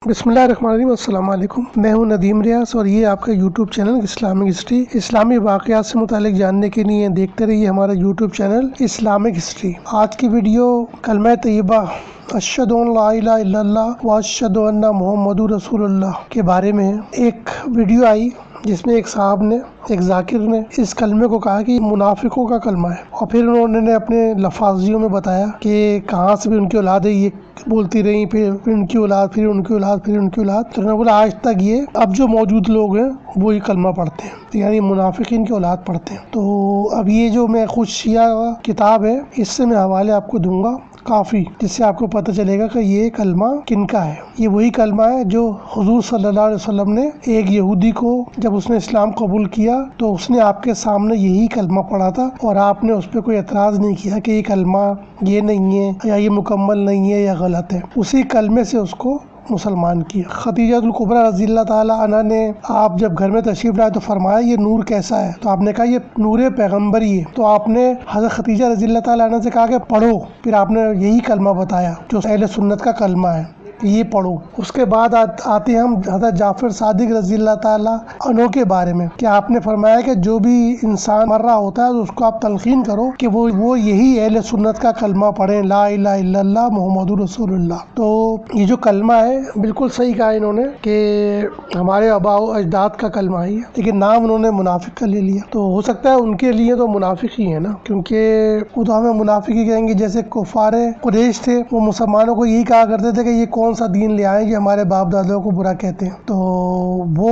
بسم اللہ الرحمن الرحیم۔ السلام علیکم، میں ہوں ندیم ریاض اور یہ آپ کا یوٹیوب چینل اسلامک ہسٹری۔ اسلامی واقعات سے متعلق جاننے کے لیے دیکھتے رہیے ہمارا یوٹیوب چینل اسلامک ہسٹری۔ آج کی ویڈیو کلمہ طیبہ اشہد ان لا الہ الا اللہ و اشہد ان محمد رسول اللہ کے بارے میں ہے۔ ایک ویڈیو آئی جس میں ایک صاحب نے، ایک ذاکر نے اس کلمے کو کہا کہ یہ منافقوں کا کلمہ ہے، اور پھر انہوں نے اپنے لفاظیوں میں بتایا کہ کہاں سے بھی ان کی اولاد ہے، یہ بولتی رہی، پھر ان کی اولاد، پھر ان کی اولاد، پھر ان کی اولاد، تو انہوں نے بولا آج تک یہ اب جو موجود لوگ ہیں وہ یہ کلمہ پڑھتے ہیں، یعنی منافقین کی اولاد پڑھتے ہیں۔ تو اب یہ جو میں خود شیعہ کتاب ہے اس سے میں حوالے آپ کو دوں گا کافی، جس سے آپ کو پتہ چلے گا کہ یہ کلمہ کن کا ہے۔ یہ وہی کلمہ ہے جو حضور صلی اللہ علیہ وسلم نے ایک یہودی کو جب اس نے اسلام قبول کیا تو اس نے آپ کے سامنے یہی کلمہ پڑھا تھا، اور آپ نے اس پہ کوئی اعتراض نہیں کیا کہ یہ کلمہ یہ نہیں ہے یا یہ مکمل نہیں ہے یا غلط ہے۔ اسی کلمے سے اس کو مسلمان کیا۔ خدیجہ الکبریٰ رضی اللہ تعالیٰ عنہ نے آپ جب گھر میں تشریف لائے تو فرمایا یہ نور کیسا ہے، تو آپ نے کہا یہ نور پیغمبری ہے۔ تو آپ نے حضرت خدیجہ رضی اللہ تعالیٰ عنہ سے کہا کہ پڑھو، پھر آپ نے یہی کلمہ بتایا جو اہل سنت کا کلمہ ہے کہ یہ پڑھو۔ اس کے بعد آتے ہیں ہم حضرت جعفر صادق رضی اللہ تعالیٰ عنہ کے بارے میں کہ آپ نے فرمایا کہ جو بھی انسان مر رہا ہوتا ہے تو اس کو آپ تلقین کرو کہ وہ یہی اہل سنت کا کلمہ پڑھیں، لا الہ الا اللہ محمد رسول اللہ۔ تو یہ جو کلمہ ہے بالکل صحیح کہا انہوں نے کہ ہمارے آباء و اجداد کا کلمہ ہی ہے، لیکن نام انہوں نے منافق کا لے لیا۔ تو ہو سکتا ہے ان کے لیے تو منافق ہی ہے نا، کیونکہ وہ تو ہمیں منافق ہی کہیں گے۔ جیسے کفار قریش تھے، وہ مسلمانوں کو یہی کہا کرتے تھے کہ یہ کون سا دین لے آئے جو ہمارے باپ دادوں کو برا کہتے ہیں، تو وہ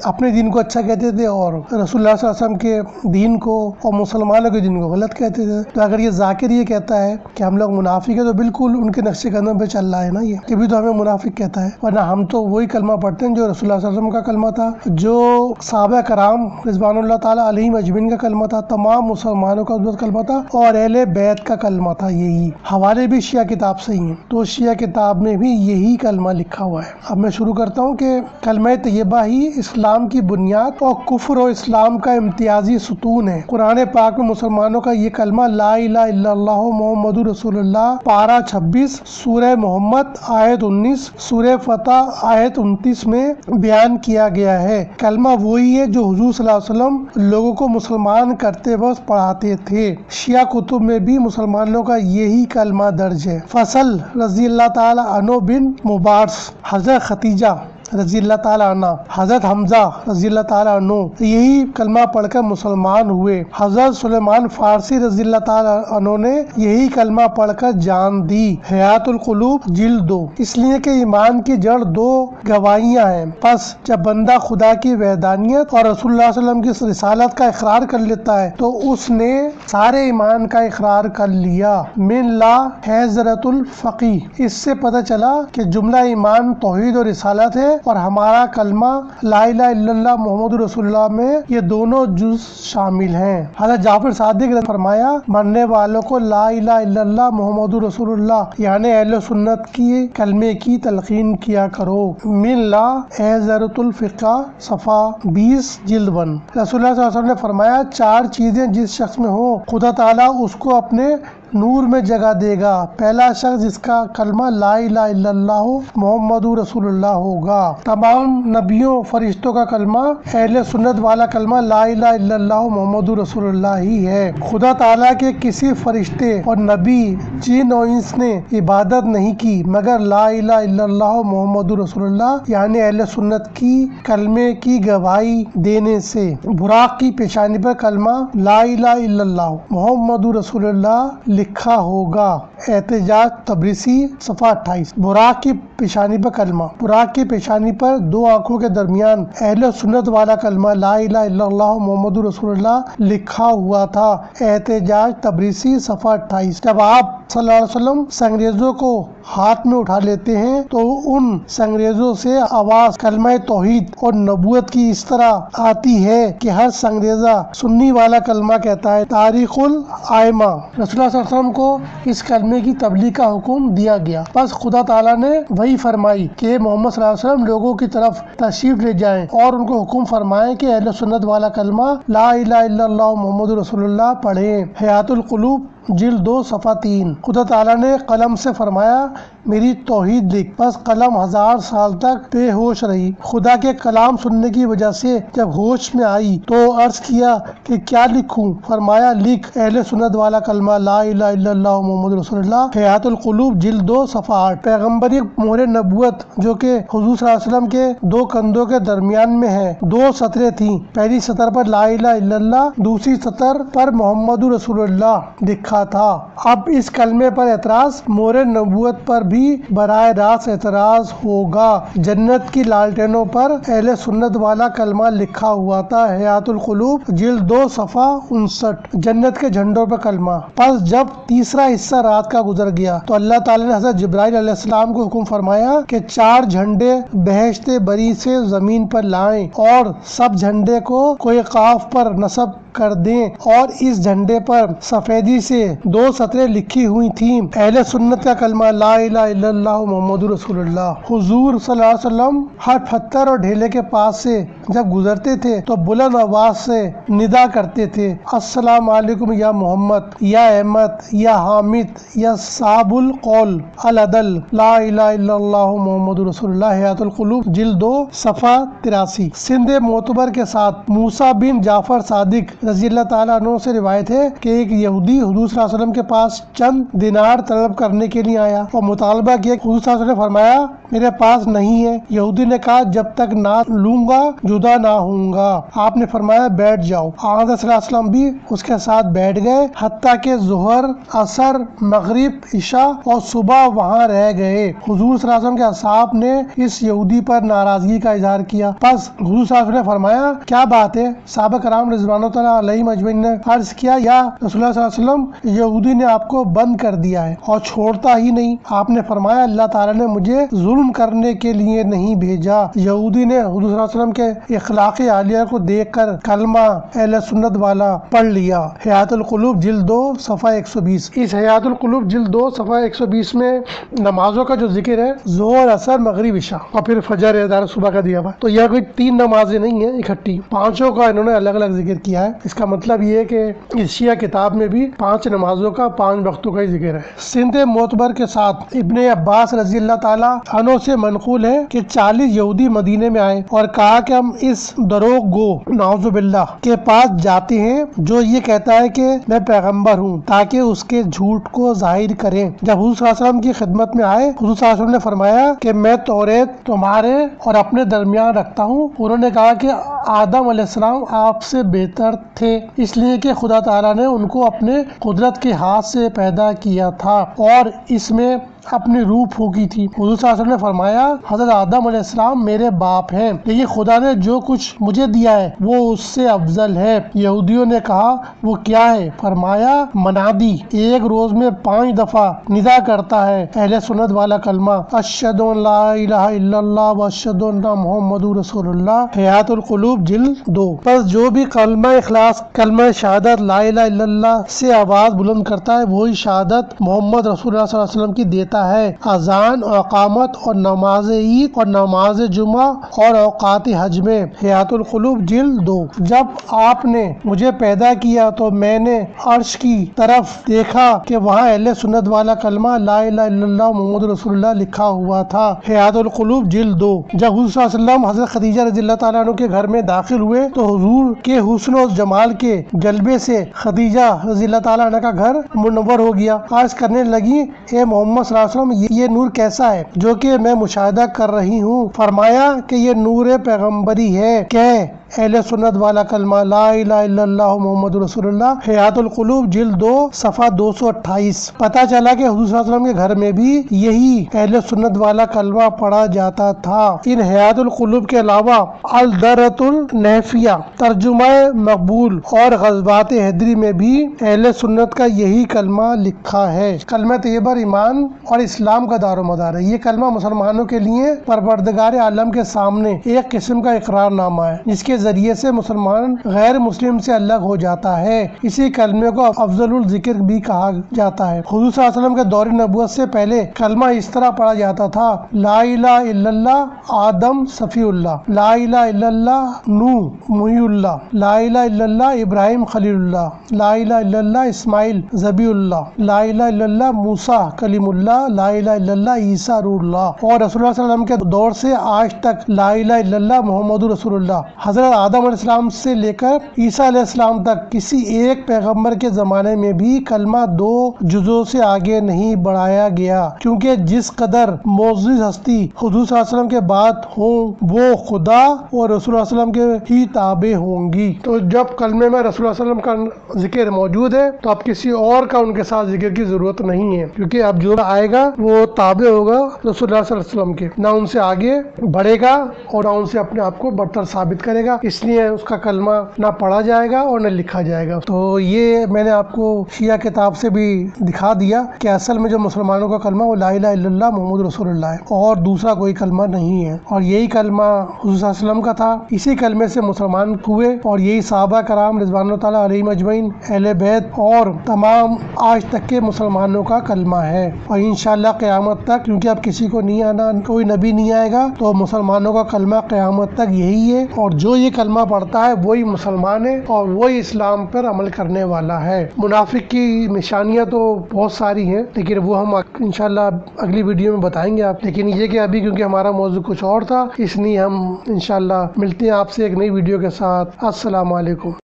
اپنے دین کو اچھا کہتے تھے اور رسول اللہ صلی اللہ علیہ وسلم کے دین کو اور مسلمانوں کے دین کو غلط کہتے تھے۔ تو اگر یہ ذاکر یہ کہتا ہے کہ ہم لوگ منافق ہیں تو بالکل ان کے نقش قدم پہ چل رہا ہے نا، یہ بھی تو ہمیں منافق کہتا ہے، ورنہ ہم تو وہی کلمہ پڑھتے ہیں جو رسول اللہ صلی اللہ علیہ وسلم کا کلمہ تھا، جو صحابہ کرام رضوان اللہ تعالیٰ علیہم اجمعین کا کلمہ تھا، تمام مسلمانوں کا کلمہ تھا، اور اہل بیت کا کلمہ تھا۔ یہی حوالے بھی شیعہ کتاب سے ہی ہیں، تو شیعہ کتاب میں بھی یہی کلمہ لکھا ہوا ہے۔ اب میں شروع کرتا ہوں کہ کلمہ طیبہ ہی اسلام کی بنیاد اور کفر و اسلام کا امتیازی ستون ہے۔ قرآن پاک میں مسلمانوں کا یہ کلمہ لا الہ الا اللہ محمد رسول اللہ پارہ 26، سورہ محمد آیت 19، سورہ فتح آیت 29 میں بیان کیا گیا ہے۔ کلمہ وہی ہے جو حضور صلی اللہ علیہ وسلم لوگوں کو مسلمان کرتے وقت پڑھاتے تھے۔ شیعہ کتب میں بھی مسلمانوں کا یہی کلمہ درج ہے۔ فصل رضی اللہ تعالی عنہ بن مبارز، حضرت خدیجہ رضی اللہ تعالیٰ عنہ، حضرت حمزہ رضی اللہ تعالیٰ عنہ یہی کلمہ پڑھ کر مسلمان ہوئے۔ حضرت سلیمان فارسی رضی اللہ تعالیٰ عنہ نے یہی کلمہ پڑھ کر جان دی۔ حیات القلوب جلد 2۔ اس لیے کہ ایمان کی جڑ دو گواہیاں ہیں، پس جب بندہ خدا کی وحدانیت اور رسول اللہ صلی اللہ علیہ وسلم کی رسالت کا اقرار کر لیتا ہے تو اس نے سارے ایمان کا اقرار کر لیا۔ من لا حضرت الفقی، اس سے پتہ چلا کہ جملہ ایمان توحید اور رسالت ہے، اور ہمارا کلمہ لا الہ الا اللہ محمد رسول اللہ میں یہ دونوں جز شامل ہیں۔ حضرت جعفر صادق نے فرمایا مرنے والوں کو لا الہ الا اللہ محمد رسول اللہ یعنی اہل سنت کی کلمے کی تلقین کیا کرو۔ من لا حضرت الفقہ صفحہ 20 جلد 1۔ رسول اللہ صلی اللہ علیہ وسلم نے فرمایا 4 چیزیں جس شخص میں ہوں خدا تعالیٰ اس کو اپنے نور میں جگہ دے گا۔ پہلا شخص جس کا کلمہ لا الہ الا اللہ محمد رسول اللہ ہوگا۔ تمام نبیوں فرشتوں کا کلمہ اہل سنت والا کلمہ لا الہ الا اللہ محمد رسول اللہ ہی ہے۔ خدا تعالیٰ کے کسی فرشتے اور نبی جن و انس نے عبادت نہیں کی مگر لا الہ الا اللہ محمد رسول اللہ یعنی اہل سنت کی کلمے کی گواہی دینے سے۔ براق کی پیشانی پر کلمہ لا الہ الا اللہ محمد رسول اللہ لکھا ہوگا۔ احتجاج تبریسی صفحہ 28۔ براق کی پیشانی پر کلمہ، براق کی پیشانی پر 2 آنکھوں کے درمیان اہل سنت والا کلمہ لا الہ الا اللہ محمد رسول اللہ لکھا ہوا تھا۔ احتجاج تبریسی صفحہ 28۔ جب آپ صلی اللہ علیہ وسلم سنگریزوں کو ہاتھ میں اٹھا لیتے ہیں تو ان سنگریزوں سے آواز کلمہ توحید اور نبوت کی اس طرح آتی ہے کہ ہر سنگریزہ سنی والا کلمہ کہتا ہے۔ تاریخ الائمہ، رسول اللہ صلی اللہ علیہ وسلم کو اس کلمے کی تبلیغ کا حکم دیا گیا، بس خدا تعالیٰ نے وہی فرمائی کہ محمد صلی اللہ علیہ وسلم لوگوں کی طرف تشریف لے جائیں اور ان کو حکم فرمائیں کہ اہل سنت والا کلمہ لا الہ الا اللہ محمد رسول اللہ پڑھیں۔ حیات القلوب جلد 2 صفحہ 3۔ خدا تعالیٰ نے قلم سے فرمایا میری توحید لکھ، بس قلم 1000 سال تک بے ہوش رہی۔ خدا کے کلام سننے کی وجہ سے جب ہوش میں آئی تو عرض کیا کہ کیا لکھوں؟ فرمایا لکھ اہل سنت والا کلمہ لا الہ الا اللہ محمد رسول اللہ۔ حیات القلوب جلد 2 صفحہ 8۔ پیغمبری مہر نبوت جو کہ حضور صلی اللہ علیہ وسلم کے 2 کندھوں کے درمیان میں ہے، 2 سطریں تھیں، پہلی سطر پر لا الہ الا اللہ، دوسری سطر پر محمد رسول اللہ لکھا تھا۔ اب اس کلمے پر اعتراض مہر نبوت پر بھی براہ راست اعتراض ہوگا۔ جنت کی لالٹینوں پر اہل سنت والا کلمہ لکھا ہوا تھا۔ حیات القلوب جلد 2 صفحہ 59۔ جنت کے جھنڈوں پر کلمہ۔ پس جب تیسرا حصہ رات کا گزر گیا تو اللہ تعالیٰ نے حضرت جبرائیل علیہ السلام کو حکم فرمایا کہ 4 جھنڈے بہشت بری سے زمین پر لائیں اور سب جھنڈے کو کوئی قاف پر نصب کر دیں، اور اس جھنڈے پر سفیدی سے 2 سطریں لکھی ہوئی تھیں، اہل سنت کا کلمہ لا الہ الا اللہ محمد رسول اللہ۔ حضور صلی اللہ علیہ وسلم ہر پتھر اور ڈھیلے کے پاس سے جب گزرتے تھے تو بلند آواز سے ندا کرتے تھے السلام علیکم یا محمد یا احمد یا حامد یا صاحب القول العدل لا الہ الا اللہ محمد رسول اللہ۔ حیات القلوب جلد 2 صفحہ 83۔ سند معتبر کے ساتھ موسیٰ بن جعفر صادق رضی اللہ تعالیٰ عنہ سے روایت ہے کہ ایک یہودی حضور صلی اللہ علیہ وسلم کے پاس چند دینار طلب کرنے کے لیے آیا اور مطالبہ کیا۔ حضور صلی اللہ علیہ وسلم نے فرمایا میرے پاس نہیں ہے۔ یہودی نے کہا جب تک نہ لوں گا جدا نہ ہوں گا۔ آپ نے فرمایا بیٹھ جاؤ۔ آقا صلی اللہ علیہ وسلم بھی اس کے ساتھ بیٹھ گئے حتیٰ کہ ظہر، عصر، مغرب، عشاء اور صبح وہاں رہ گئے۔ حضور صلی اللہ علیہ وسلم کے اصحاب نے اس یہودی پر ناراضگی کا اظہار کیا۔ پس حضور صلی اللہ علیہ وسلم نے فرمایا کیا بات ہے؟ صحابہ کرام رضوان اللہ علیہ اجمعین نے عرض کیا یا رسول اللہ صلی اللہ علیہ وسلم یہودی نے آپ کو بند کر دیا ہے اور چھوڑتا ہی نہیں۔ آپ نے فرمایا اللہ تعالیٰ نے مجھے ظلم کرنے کے لیے نہیں بھیجا۔ یہودی نے حضور صلی اللہ علیہ وسلم کے اخلاق عالیہ کو دیکھ کر کلمہ اہل سنت والا پڑھ لیا۔ حیات القلوب جلد 2 صفحہ 120۔ اس حیات القلوب جلد 2 صفحہ 120 میں نمازوں کا جو ذکر ہے ظہر، عصر، مغرب، عشاء اور پھر فجر ہے صبح کا دیا ہوا، تو یہ کوئی 3 نمازیں نہیں ہیں اکٹھی، 5 کا انہوں نے الگ الگ ذکر کیا ہے۔ اس کا مطلب یہ ہے کہ اس شیعہ کتاب میں بھی 5 نمازوں کا 5 وقتوں کا ہی ذکر ہے۔ سند معتبر کے ساتھ ابن عباس رضی اللہ تعالیٰ عنہ سے منقول ہے کہ 40 یہودی مدینے میں آئے اور کہا کہ ہم اس دروغ گو نعوذ باللہ کے پاس جاتے ہیں جو یہ کہتا ہے کہ میں پیغمبر ہوں تاکہ اس کے جھوٹ کو ظاہر کریں۔ جب حضور صلی اللہ علیہ وسلم کی خدمت میں آئے حضور صلی اللہ علیہ وسلم نے فرمایا کہ میں توریت تمہارے اور اپنے درمیان رکھتا ہوں۔ انہوں نے کہا کہ آدم علیہ السلام آپ سے بہتر تھے اس لیے کہ خدا تعالیٰ نے ان کو اپنے قدرت کے ہاتھ سے پیدا کیا تھا اور اس میں اپنی روح پھونکی تھی۔ حضور صلی اللہ علیہ وسلم نے فرمایا حضرت آدم علیہ السلام میرے باپ ہیں لیکن خدا نے جو کچھ مجھے دیا ہے وہ اس سے افضل ہے۔ یہودیوں نے کہا وہ کیا ہے؟ فرمایا منادی، ایک روز میں 5 دفعہ ندا کرتا ہے اہل سنت والا کلمہ اشہد ان لا الہ الا اللہ و اشہد ان محمد رسول اللہ۔ حیات القلوب جلد 2۔ بس جو بھی کلمہ اخلاص، کلمہ شہادت لا الہ الا اللہ سے آواز بلند کرتا ہے وہی شہادت محمد رسول اللہ صلی اللہ علیہ وسلم کی دیتا ہے۔ اذان اور اقامت اور نماز عید اور نماز جمعہ اور اوقات حج میں۔ حیات القلوب جلد 2۔ جب آپ نے مجھے پیدا کیا تو میں نے عرش کی طرف دیکھا کہ وہاں اہل سنت والا کلمہ لا الہ الا اللہ محمد رسول اللہ لکھا ہوا تھا۔ حیات القلوب جلد 2۔ جب حضور صلی اللہ علیہ وسلم حضرت خدیجہ رضی اللہ تعالیٰ عنہ کے گھر میں داخل ہوئے تو حضور کے حسن و جمال کے جلبے سے خدیجہ رضی اللہ تعالیٰ عنہ کا گھر منور ہو گیا۔ عرض کرنے لگی اے محمد صلی اللہ علیہ وسلم یہ نور کیسا ہے جو کہ میں مشاہدہ کر رہی ہوں؟ فرمایا کہ یہ نور پیغمبری ہے کہ اہل سنت والا کلمہ لا الہ الا اللہ محمد رسول اللہ۔ حیات القلوب جلد 2 صفحہ 228۔ پتہ چلا کہ حضور صلی اللہ علیہ وسلم کے گھر میں بھی یہی اہل سنت والا کلمہ پڑھا جاتا تھا۔ ان حیات القلوب کے علاوہ الدرۃ النہفیہ، ترجمہ مقبول اور غزوات حیدری میں بھی اہل سنت کا یہی کلمہ لکھا ہے۔ کلمہ طیبہ ایمان اور اسلام کا دار و مدار ہے۔ یہ کلمہ مسلمانوں کے لیے پروردگار عالم کے سامنے ایک قسم کا اقرار نامہ ہے، جس کے ذریعے سے مسلمان غیر مسلم سے الگ ہو جاتا ہے۔ اسی کلمے کو افضل الذکر بھی کہا جاتا ہے۔ حضور صلی اللہ علیہ وسلم کے دور نبوت سے پہلے کلمہ اس طرح پڑھا جاتا تھا: لا الہ الا اللہ آدم صفی اللہ، لا الہ الا اللہ نوح محی اللہ، لا الہ الا اللہ ابراہیم خلیل اللہ، لا الہ الا اللہ اسماعیل ذبیح اللہ، لا الہ الا اللہ موسیٰ کلیم اللہ، لا الہ الا اللہ عیسیٰ روح اللہ۔ اور رسول اللہ صلی اللہ علیہ وسلم کے دور سے آج تک لا الہ الا اللہ محمد رسول اللہ۔ حضرت آدم علیہ السلام سے لے کر عیسیٰ علیہ السلام تک کسی ایک پیغمبر کے زمانے میں بھی کلمہ دو جزوں سے آگے نہیں بڑھایا گیا، کیونکہ جس قدر معزز ہستی حضور صلی اللہ علیہ وسلم کے بعد ہوں وہ خدا اور رسول اللہ علیہ وسلم کے ہی تابع ہوں گی۔ تو جب کلمے میں رسول اللہ علیہ وسلم کا ذکر موجود ہے تو اب کسی اور کا ان کے ساتھ ذکر کی ضرورت نہیں ہے، کیونکہ اب جو آئے گا وہ تابع ہوگا رسول اللہ صلی اللہ علیہ وسلم کے، نہ ان سے آگے بڑھے گا اور نہ ان سے اپنے آپ کو برتر ثابت کرے گا، اس لیے اس کا کلمہ نہ پڑھا جائے گا اور نہ لکھا جائے گا۔ تو یہ میں نے آپ کو شیعہ کتاب سے بھی دکھا دیا کہ اصل میں جو مسلمانوں کا کلمہ وہ لا الہ الا اللہ محمد رسول اللہ ہے اور دوسرا کوئی کلمہ نہیں ہے، اور یہی کلمہ حضور صلی اللہ علیہ وسلم کا تھا، اسی کلمے سے مسلمان ہوئے، اور یہی صحابہ کرام رضوان اللہ تعالیٰ علیہم اجمعین، اہل بیت اور تمام آج تک کے مسلمانوں کا کلمہ ہے۔ اور انشاءاللہ قیامت تک، کیونکہ اب کسی کو نہیں آنا، کوئی نبی نہیں آئے گا، تو مسلمانوں کا کلمہ قیامت تک یہی ہے، اور جو یہ کلمہ پڑھتا ہے وہی مسلمان ہے اور وہی اسلام پر عمل کرنے والا ہے۔ منافق کی نشانیاں تو بہت ساری ہیں، لیکن وہ ہم انشاءاللہ اگلی ویڈیو میں بتائیں گے آپ، لیکن یہ کہ ابھی کیونکہ ہمارا موضوع کچھ اور تھا، اس لیے ہم انشاءاللہ ملتے ہیں آپ سے ایک نئی ویڈیو کے ساتھ۔ السلام علیکم۔